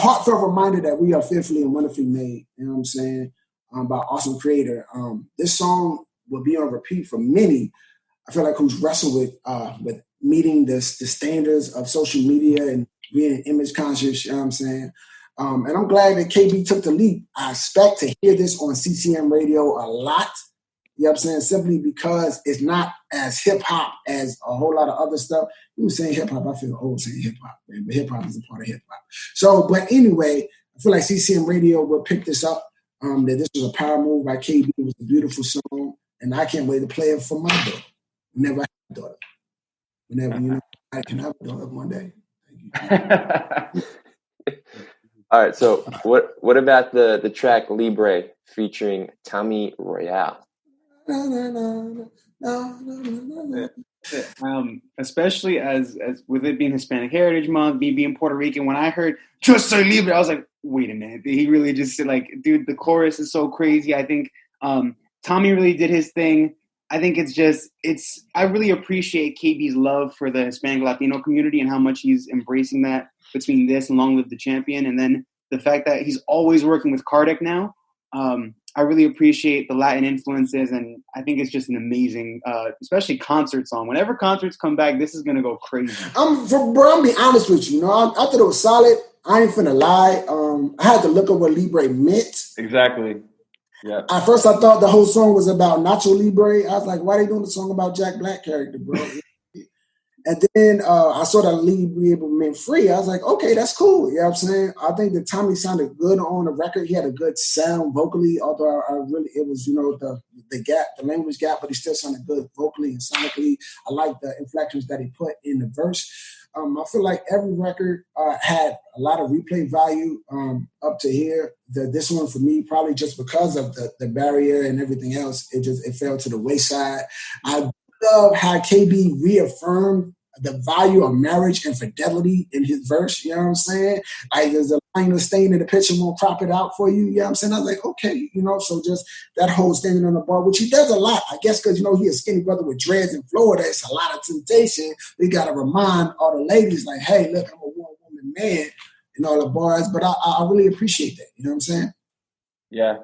heartfelt reminder that we are fearfully and wonderfully made. You know what I'm saying? By awesome creator. This song will be on repeat for many. I feel like who's wrestled with meeting the standards of social media and being image conscious. You know what I'm saying? And I'm glad that KB took the leap. I expect to hear this on CCM radio a lot. You know what I'm saying? Simply because it's not as hip hop as a whole lot of other stuff. You saying hip hop, I feel old saying hip hop, man, but hip hop is a part of hip hop. So, but anyway, I feel like CCM radio will pick this up. That this was a power move by KB. It was a beautiful song, and I can't wait to play it for my daughter. Whenever I have a daughter. Whenever, I can have a daughter one day. Thank you. All right, so what about the track Libre featuring Tommy Royale? Especially as with it being Hispanic Heritage Month, me being Puerto Rican, when I heard "Yo soy libre," I was like, wait a minute. He really just said, like, dude, the chorus is so crazy. I think Tommy really did his thing. I think I really appreciate KB's love for the Hispanic Latino community and how much he's embracing that between this and Long Live the Champion. And then the fact that he's always working with Kardec now. I really appreciate the Latin influences, and I think it's just an amazing, especially concert song. Whenever concerts come back, this is going to go crazy. I'm be honest with you. I thought it was solid. I ain't finna lie. I had to look up what Libre meant. Exactly. Yeah. At first, I thought the whole song was about Nacho Libre. I was like, why are they doing the song about Jack Black character, bro? And then I saw that Libre meant free. I was like, okay, that's cool. You know what I'm saying? I think that Tommy sounded good on the record. He had a good sound vocally, although it was, the gap, the language gap, but he still sounded good vocally and sonically. I like the inflections that he put in the verse. I feel like every record had a lot of replay value up to here. This one for me, probably just because of the barrier and everything else, it fell to the wayside. I love how KB reaffirmed the value of marriage and fidelity in his verse. You know what I'm saying? Like, there's a line of staying in the picture won't crop it out for you. You know what I'm saying? I was like, okay, so just that whole standing on the bar, which he does a lot, I guess, because, he a skinny brother with dreads in Florida. It's a lot of temptation. We got to remind all the ladies, like, hey, look, I'm a one-woman man in all the bars, but I really appreciate that. You know what I'm saying? Yeah.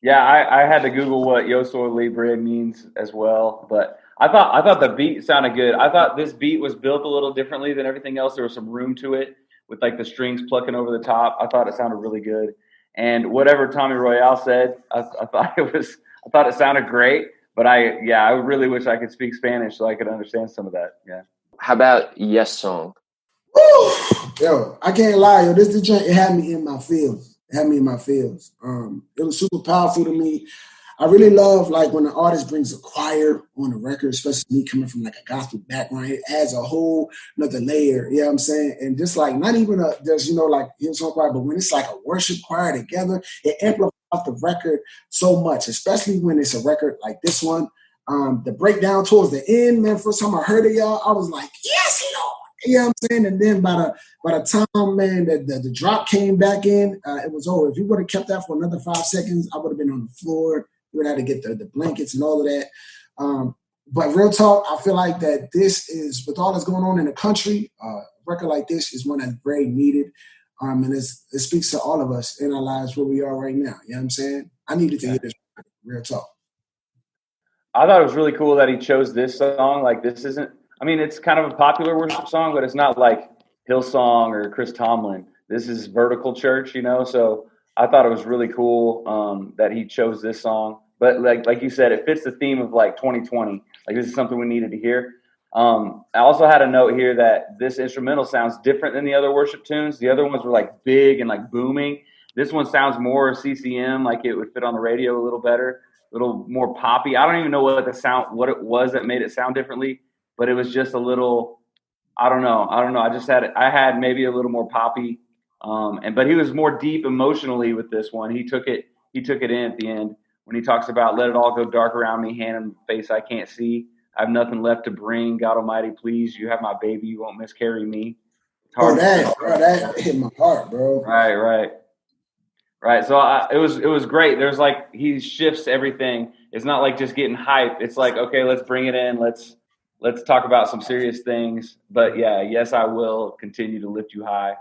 Yeah, I had to Google what Yo Soy Libre means as well, but I thought the beat sounded good. I thought this beat was built a little differently than everything else. There was some room to it with like the strings plucking over the top. I thought it sounded really good. And whatever Tommy Royale said, I thought it sounded great. But I really wish I could speak Spanish so I could understand some of that. Yeah. How about Yes Song? Woo! Yo, I can't lie, yo. This joint, it had me in my feels. It was super powerful to me. I really love like when an artist brings a choir on a record, especially me coming from like a gospel background. It adds a whole another layer, you know what I'm saying? And just like not even there's like Hillsong choir, but when it's like a worship choir together, it amplifies the record so much, especially when it's a record like this one. The breakdown towards the end, man, first time I heard it, y'all, I was like, yes, Lord. You know what I'm saying? And then by the time, man, the drop came back in, it was over. If you would have kept that for another 5 seconds, I would have been on the floor. You would have to get the blankets and all of that. But real talk, I feel like that this is, with all that's going on in the country, a record like this is one that's very needed. And it speaks to all of us in our lives where we are right now. You know what I'm saying? I needed to hear this record, real talk. I thought it was really cool that he chose this song. Like, this isn't, I mean, it's kind of a popular worship song, but it's not like Hillsong or Chris Tomlin. This is Vertical Church, so I thought it was really cool that he chose this song. But like you said, it fits the theme of like 2020. Like, this is something we needed to hear. I also had a note here that this instrumental sounds different than the other worship tunes. The other ones were like big and like booming. This one sounds more CCM, like it would fit on the radio a little better, a little more poppy. I don't even know what it was that made it sound differently, but it was just a little, I don't know. I had maybe a little more poppy. But he was more deep emotionally with this one. He took it in at the end when he talks about let it all go dark around me, hand in the face I can't see. I have nothing left to bring. God Almighty, please, you have my baby. You won't miscarry me. That hit my heart, bro. Right. So it was great. There's like, he shifts everything. It's not like just getting hype. It's like, okay, let's bring it in. Let's talk about some serious things. But yeah, yes, I will continue to lift you high.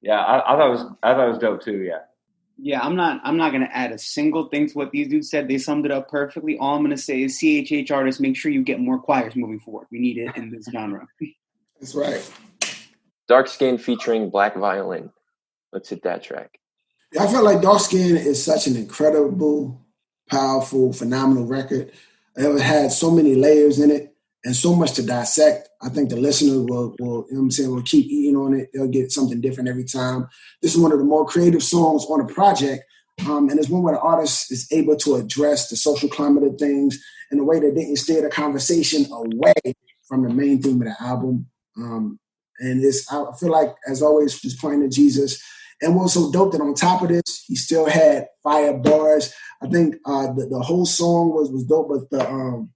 Yeah, I thought it was dope too. Yeah. Yeah, I'm not gonna add a single thing to what these dudes said. They summed it up perfectly. All I'm gonna say is CHH artists, make sure you get more choirs moving forward. We need it in this genre. That's right. Dark Skin featuring Black Violin. Let's hit that track. Yeah, I feel like Dark Skin is such an incredible, powerful, phenomenal record. It had so many layers in it and so much to dissect. I think the listener will you know what I'm saying, will keep eating on it. They'll get something different every time. This is one of the more creative songs on the project. And it's one where the artist is able to address the social climate of things in a way that didn't steer the conversation away from the main theme of the album. And I feel like, as always, just pointing to Jesus. And what's so dope that on top of this, he still had fire bars. I think the whole song was dope, but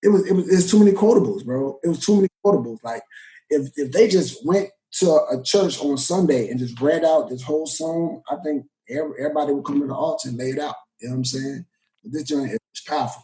it was too many quotables, bro. It was too many quotables. Like if they just went to a church on Sunday and just read out this whole song, I think everybody would come to the altar and lay it out. You know what I'm saying? But this joint is powerful.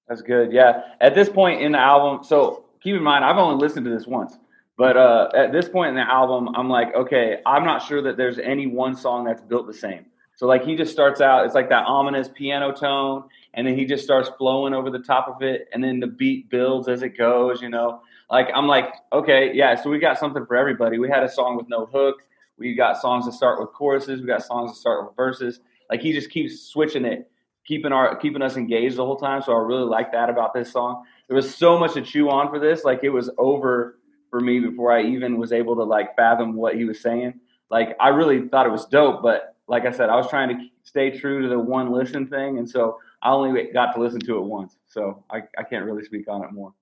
That's good. Yeah. At this point in the album, so keep in mind, I've only listened to this once. But at this point in the album, I'm like, okay, I'm not sure that there's any one song that's built the same. So like he just starts out, it's like that ominous piano tone, and then he just starts flowing over the top of it, and then the beat builds as it goes, you know. Like I'm like, okay, yeah, so we got something for everybody. We had a song with no hook. We got songs that start with choruses. We got songs that start with verses. Like he just keeps switching it, keeping us engaged the whole time. So I really like that about this song. There was so much to chew on for this. Like it was over for me before I even was able to like fathom what he was saying. Like I really thought it was dope, but like I said, I was trying to stay true to the one listen thing, and so I only got to listen to it once, so I can't really speak on it more.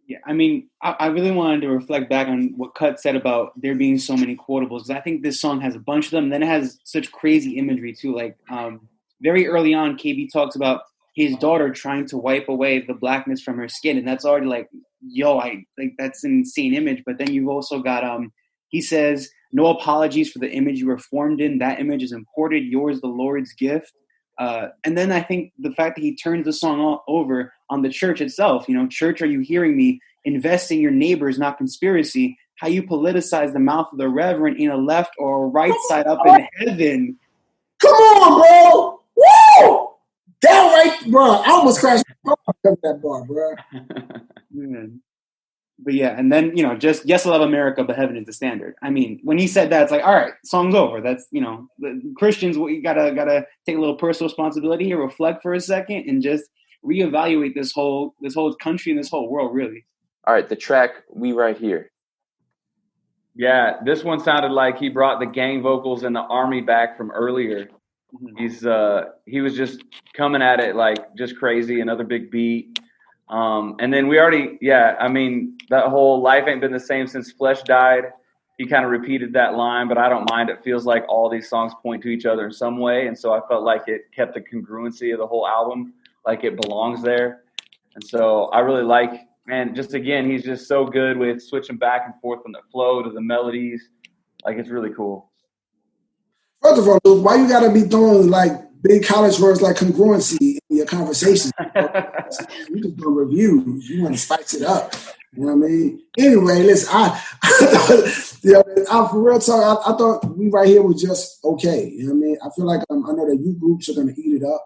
Yeah, I mean, I really wanted to reflect back on what Cut said about there being so many quotables, because I think this song has a bunch of them. Then it has such crazy imagery too. Like very early on, KB talks about his daughter trying to wipe away the blackness from her skin, and that's already like, yo, I like that's an insane image. But then you've also got he says, no apologies for the image you were formed in. That image is imported. Yours, the Lord's gift. And then I think the fact that he turns the song over on the church itself, you know, church, are you hearing me? Invest in your neighbors, not conspiracy. How you politicize the mouth of the reverend in a left or a right side up in heaven. Come on, bro. Woo! Downright, bro. I almost crashed because of that bar, bro. Man. But yeah, and then, you know, just yes, I love America, but heaven is the standard. I mean, when he said that, it's like, all right, song's over. That's, you know, the Christians, we gotta take a little personal responsibility here, reflect for a second, and just reevaluate this whole country and this whole world, really. All right, the track We Right Here. Yeah, this one sounded like he brought the gang vocals and the army back from earlier. Mm-hmm. He was just coming at it like just crazy, another big beat. And then I mean, that whole life ain't been the same since flesh died. He kind of repeated that line, but I don't mind. It feels like all these songs point to each other in some way. And so I felt like it kept the congruency of the whole album, like it belongs there. And so I really like, and just again, he's just so good with switching back and forth from the flow to the melodies. Like it's really cool. First of all, Luke, why you gotta be throwing like big college words like congruency in your conversation? You just do reviews. You want to spice it up. You know what I mean? Anyway, listen, for real talk, I thought We Right Here was just okay. You know what I mean? I feel like I know that you groups are gonna eat it up.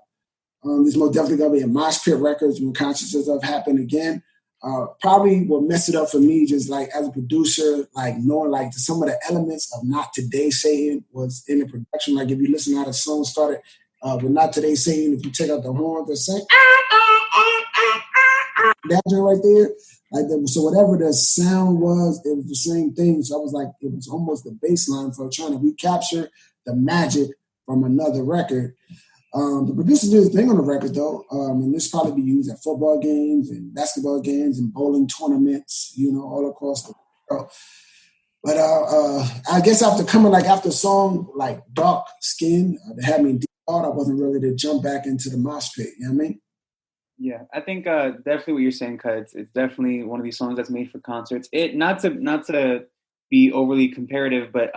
There's most definitely gonna be a mosh pit records when Consciousness of happen again. Probably what messed it up for me, just like as a producer, like knowing like some of the elements of Not Today Saying was in the production. Like if you listen to how the song started with Not Today Saying, if you take out the horn, they're saying that joint right there, like that. So whatever the sound was, it was the same thing. So I was like, it was almost the baseline for trying to recapture the magic from another record. The producer did his thing on the record, though, and this probably be used at football games and basketball games and bowling tournaments, you know, all across the world. But I guess after a song like Dark Skin, that had me deep thought, I wasn't ready to jump back into the mosh pit. You know what I mean? Yeah, I think definitely what you're saying, Cuz. It's definitely one of these songs that's made for concerts. It not to be overly comparative, but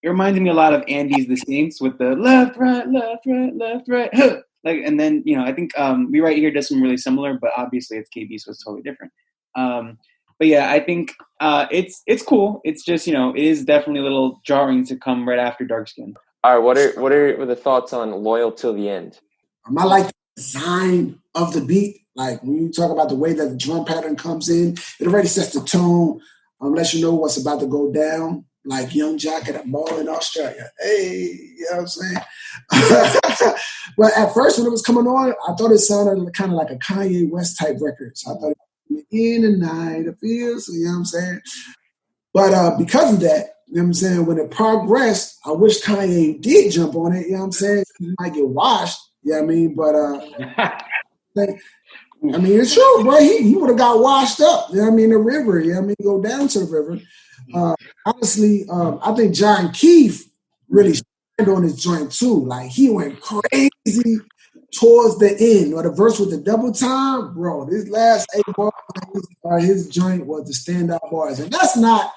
it reminds me a lot of Andy's The Saints with the left, right, left, right, left, right. Like, and then, you know, I think We Right Here does something really similar, but obviously it's KB, so it's totally different. But yeah, I think it's cool. It's just, you know, it is definitely a little jarring to come right after Dark Skin. All right, what are the thoughts on Loyal Till the End? I like the design of the beat. Like when you talk about the way that the drum pattern comes in, it already sets the tone, lets you know what's about to go down. Like Young Jock at a ball in Australia. Hey, you know what I'm saying? But at first when it was coming on, I thought it sounded kind of like a Kanye West type record. So I thought, in the night it feels, you know what I'm saying? But because of that, you know what I'm saying, when it progressed, I wish Kanye did jump on it, you know what I'm saying? He might get washed, you know what I mean? But I mean, it's true, bro. He would have got washed up, you know what I mean, the river, you know what I mean, go down to the river. Honestly, I think John Keefe really shined on his joint too. Like he went crazy towards the end, or the verse with the double time, bro. This last 8 bars, his joint was the standout bars, and that's not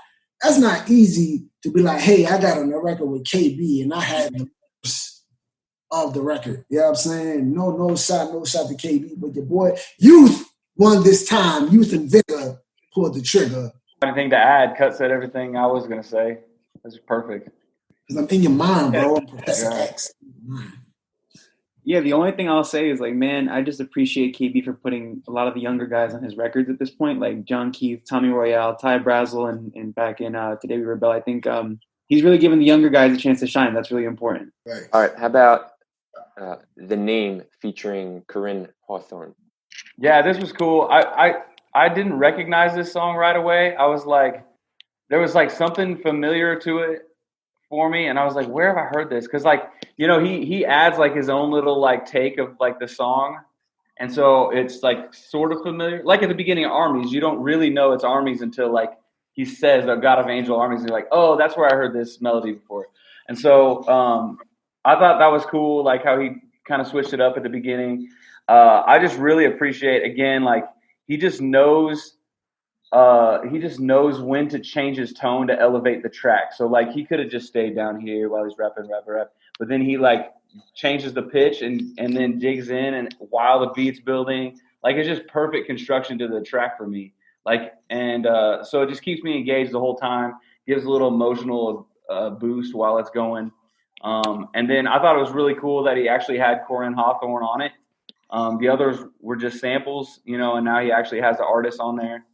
easy to be like, hey, I got on the record with KB, and I had the verse of the record. You know what I'm saying? No shot to KB, but your boy Youth won this time. Youth and Vigor pulled the trigger. Anything to add? Cut said everything I was gonna say. That's perfect. Because I'm in your mind, bro. I'm Professor X. Yeah, the only thing I'll say is, like, man, I just appreciate KB for putting a lot of the younger guys on his records at this point, like John Keefe, Tommy Royale, Ty Brazel, and back in Today We Rebel. I think he's really giving the younger guys a chance to shine. That's really important. Right. All right, how about The Name featuring Corinne Hawthorne? Yeah, this was cool. I didn't recognize this song right away. I was like, there was like something familiar to it for me, and I was like, where have I heard this? Because, like, you know, he adds like his own little like take of like the song, and so it's like sort of familiar. Like at the beginning of Armies, you don't really know it's Armies until like he says the God of Angel Armies, and you're like, oh, that's where I heard this melody before. And so I thought that was cool, like how he kind of switched it up at the beginning. I just really appreciate, again, like he just knows when to change his tone to elevate the track. So like he could have just stayed down here while he's rapping, but then he like changes the pitch and then digs in, and while the beat's building, like it's just perfect construction to the track for me. Like, and so it just keeps me engaged the whole time, gives a little emotional boost while it's going. And then I thought it was really cool that he actually had Corinne Hawthorne on it. The others were just samples, you know, and now he actually has the artist on there.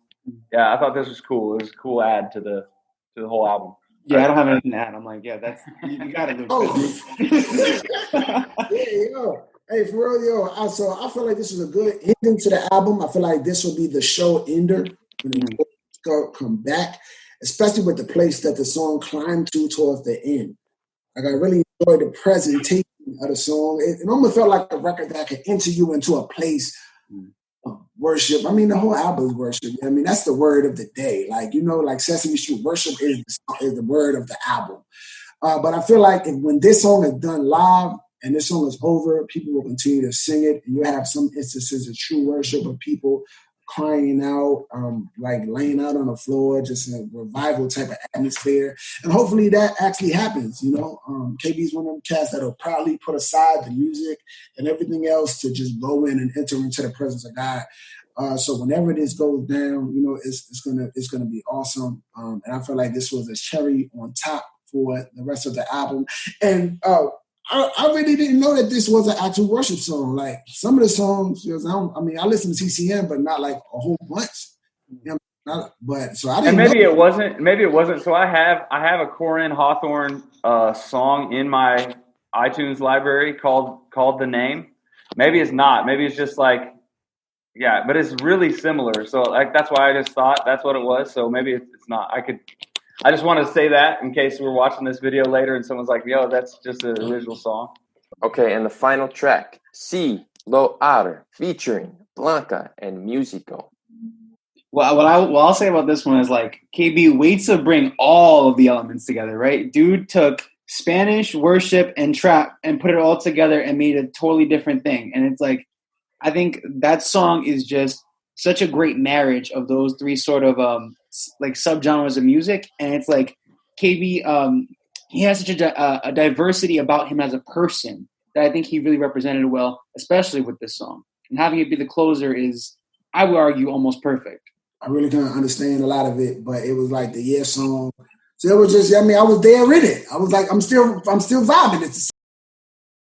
Yeah, I thought this was cool. It was a cool add to the whole album. Yeah, I don't have anything to add. I'm like, yeah, that's you got it. Hey, for real, yo. So I feel like this is a good ending to the album. I feel like this will be the show ender when it come back, especially with the place that the song climbed to towards the end. Like I really enjoyed the presentation of the song. It almost felt like a record that could enter you into a place of worship. I mean, the whole album is worship. I mean, that's the word of the day. Like, you know, like Sesame Street, worship is the word of the album. But I feel like when this song is done live and this song is over, people will continue to sing it. And you have some instances of true worship of people crying out, like laying out on the floor, just in a revival type of atmosphere. And hopefully that actually happens, you know. KB's one of them cats that'll probably put aside the music and everything else to just go in and enter into the presence of God. So whenever this goes down, you know, it's gonna be awesome. And I feel like this was a cherry on top for the rest of the album. And I really didn't know that this was an actual worship song. Like some of the songs, I listen to CCM, but not like a whole bunch. You know, but so I didn't. And maybe it wasn't. So I have a Corinne Hawthorne song in my iTunes library called "The Name." Maybe it's not. Maybe it's just like, yeah, but it's really similar. So like that's why I just thought that's what it was. So maybe it's not. I just want to say that in case we're watching this video later and someone's like, yo, that's just an original song. Okay, and the final track, Si Lo Are, featuring Blanca and Musico. Well, what I'll say about this one is, like, KB waits to bring all of the elements together, right? Dude took Spanish, worship, and trap and put it all together and made a totally different thing. And it's like, I think that song is just such a great marriage of those three sort of like subgenres of music. And it's like KB, he has such a diversity about him as a person that I think he really represented well, especially with this song. And having it be the closer is, I would argue, almost perfect. I really couldn't understand a lot of it, but it was like the Yeah song. So it was just, I mean, I was there in it. I was like, I'm still vibing it.